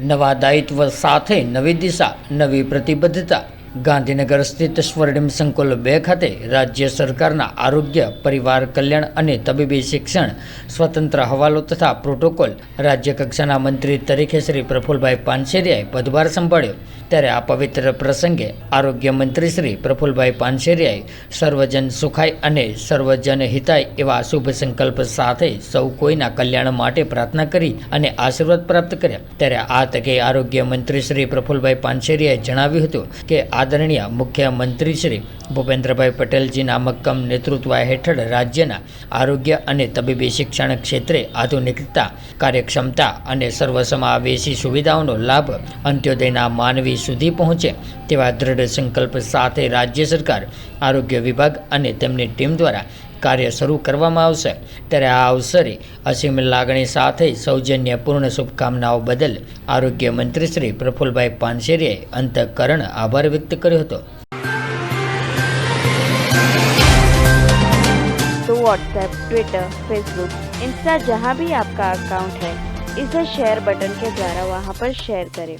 નવા દાયિત્વ સાથે નવી દિશા, નવી પ્રતિબદ્ધતા। ગાંધીનગર સ્થિત સ્વર્ણિમ સંકુલ 2 ખાતે રાજ્ય સરકારના આરોગ્ય, પરિવાર કલ્યાણ અને તબીબી શિક્ષણ સ્વતંત્ર હવાલો તથા પ્રોટોકોલ રાજ્ય કક્ષાના મંત્રી તરીકે શ્રી પ્રફુલભાઈ પાનસેરિયાએ પદભાર સંભાળ્યો। ત્યારે આ પવિત્ર પ્રસંગે આરોગ્ય મંત્રી શ્રી પ્રફુલભાઈ પાનસેરિયાએ સર્વજન સુખાય અને સર્વજન હિતાય એવા શુભ સંકલ્પ સાથે સૌ કોઈના કલ્યાણ માટે પ્રાર્થના કરી અને આશીર્વાદ પ્રાપ્ત કર્યા। ત્યારે આ તકે આરોગ્ય મંત્રી શ્રી પ્રફુલભાઈ પાનસેરિયાએ જણાવ્યું હતું કે આદરણીય મુખ્યમંત્રી શ્રી ભૂપેન્દ્રભાઈ પટેલજીના મક્કમ નેતૃત્વ હેઠળ રાજ્યના આરોગ્ય અને તબીબી શિક્ષણ ક્ષેત્રે આધુનિકતા, કાર્યક્ષમતા અને સર્વસમાવેશી સુવિધાઓનો લાભ અંત્યોદયના માનવી સુધી પહોંચે તેવા દ્રઢ સંકલ્પ સાથે રાજ્ય સરકાર, આરોગ્ય વિભાગ અને તેમની ટીમ દ્વારા કાર્ય શરૂ કરવામાં આવશે। ત્યારે આ અવસરે અસીમ લાગણી સાથે સૌજન્યપૂર્ણ શુભકામનાઓ બદલ આરોગ્ય મંત્રી શ્રી પ્રફુલભાઈ પાનસેરિયાએ અંતઃકરણ આભાર વ્યક્ત કર્યો હતો। तो व्हाट्सएप, ट्विटर, फेसबुक, इंस्टा जहाँ भी आपका अकाउंट है, इसे शेयर बटन के द्वारा वहाँ पर शेयर करें।